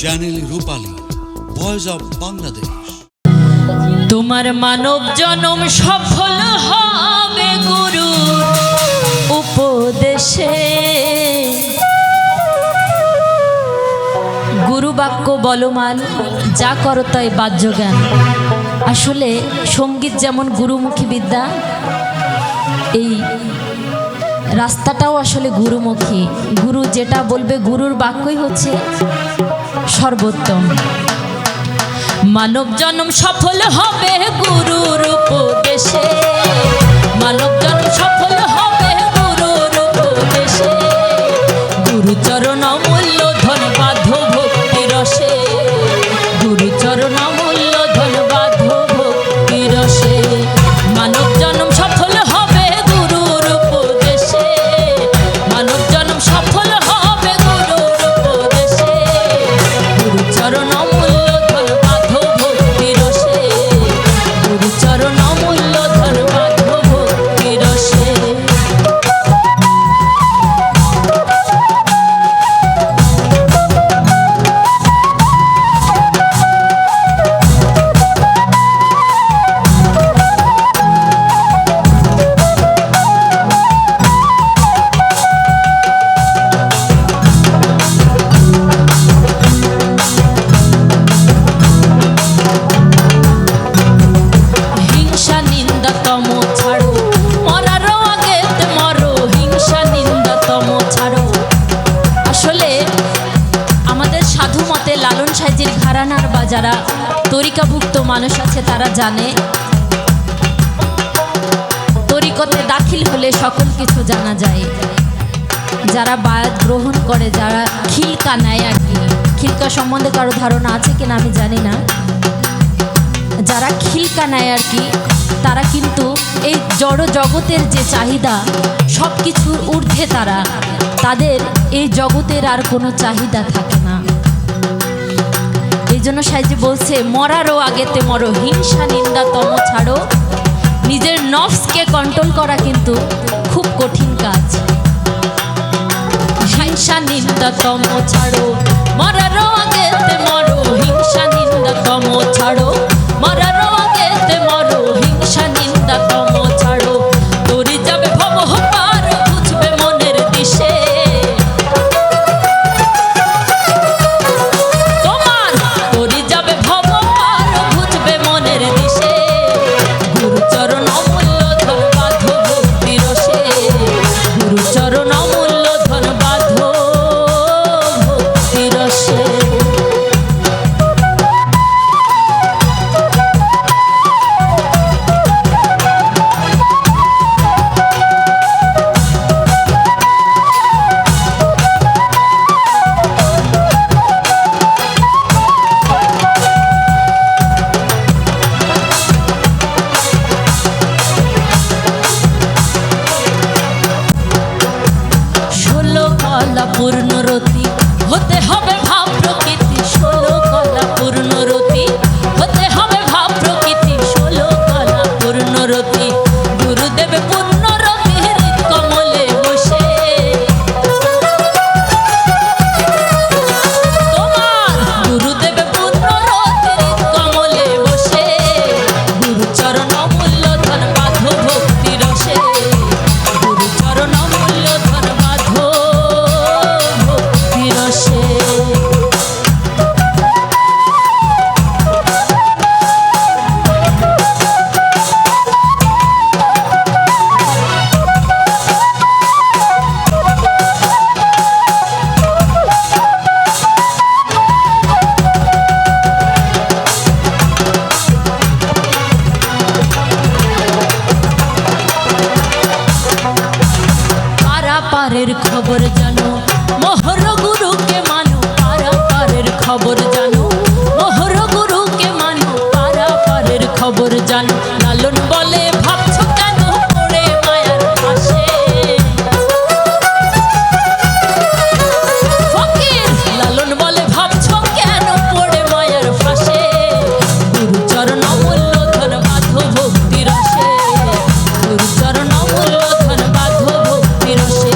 Channel Rupali, voice of Bangladesh. তোমার মানব জনম সফল হবে গুরুর উপদেশে। গুরু বাক্য বলমাল, যা করো তাই বাহ্য জ্ঞান। আসলে সঙ্গীত যেমন গুরুমুখী বিদ্যা, এই রাস্তাটাও আসলে গুরুমুখী। গুরু যেটা বলবে, গুরুর বাক্যই হচ্ছে সর্বোত্তম। মানব জন্ম সফল হবে গুরুর উপদেশে, মানব জন্ম সফল হবে গুরুর উপদেশে। গুরুচরণ অমূল্য ধন বাধ্য ভক্তি রসে, গুরুচরণ অমূল্য ধন বাধ্য ভক্তি রসে। মানব জন্ম সফল হবে গুরুর উপদেশে, মানব জন্ম সফল হবে গুরুর উপদেশে। গুরুচরণ অমূল্য ধন বাধ্য ভক্তি রসে, গুরুচরণ অমূল্য ধন বাধ্য ভক্তি রসে। হিংসা নিন্দা তম ছাড়ো, মরার আগেতে মরো। হিংসা নিন্দা তম ছাড়ো। আসলে আমাদের সাধু মতে লালন সাইজির ঘরানার বা যারা তরিকাভুক্ত মানুষ আছে তারা জানে, তরিকতে দাখিল হলে সকল কিছু জানা যায়। যারা বায়াত গ্রহণ করে, যারা খিলকা নেয় আর কি, খিলকা সম্বন্ধে কারো ধারণা আছে কিনা আমি জানি না। যারা খিলকা নেয় আর কি, তারা কিন্তু এই জড় জগতের যে চাহিদা সব কিছুর ঊর্ধ্বে, তাদের এই জগতের আর কোনো চাহিদা থাকে না। এই জন্য সাইজি বলছে, মরারও আগেতে মরো। হিংসা নিন্দা তম ছাড়ো। নিজের নফসকে কন্ট্রোল করা কিন্তু খুব কঠিন কাজ। হিংসা নিন্দা তম ছাড়ো, মরারও আগেতে মরো। হিংসা নিন্দা তম ছাড়ো, মরারও আগেতে মরো। হিংসা নিন্দা তম ছাড়ো। তোরি যাবে ভব পার, বুঝবে মনের দিশে। তোমার তোরি যাবে ভব পার, বুঝবে মনের দিশে। গুরুচরণ অমূল্য ধন বাধ্য ভক্তি রসে, গুরুচরণ অমূল্য ধন বাধ্য ভক্তি রসে। ষোলো কলা পূর্ণরতি হতে হবে ভাব প্রকৃতি। ষোলো কলা পূর্ণরতি হতে হবে ভাব প্রকৃতি। ষোলো কলা পূর্ণরতি। গুরুদেব পূর্ণরতির কমলে বসে। তোমার গুরুদেব পূর্ণরতির কমলে বসে। গুরুচরণ অমূল্য ধন বাধ্য ভক্তি রসে, গুরুচরণ অমূল্য ধন বাধ্য ভক্তি রসে। পারাপারের খবর জানো, মোহর গুরুকে মানো। পারাপারের খবর জানো, মোহর গুরুকে মানো। পারাপারের খবর জানো। লালন বলে, ভাবছো কেন পড়ে মায়ার পাশে। ফকির লালন বলে, ভাবছো কেন পড়ে মায়ার পাশে। গুরুচরণ অমূল্য ধন বাধ্য ভক্তি রসে, গুরুচরণ অমূল্য ধন বাধ্য ভক্তি রসে।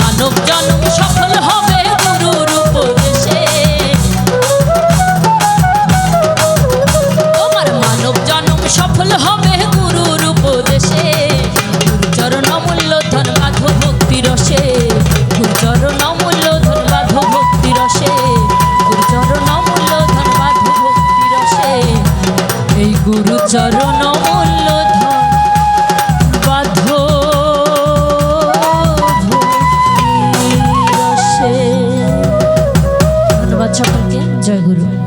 মানব জন্ম সফল হবে গুরুর উপদেশে। এই গুরু চরণ মূল্য বাধ্য ধন্যবাদ সকলকে। জয় গুরু।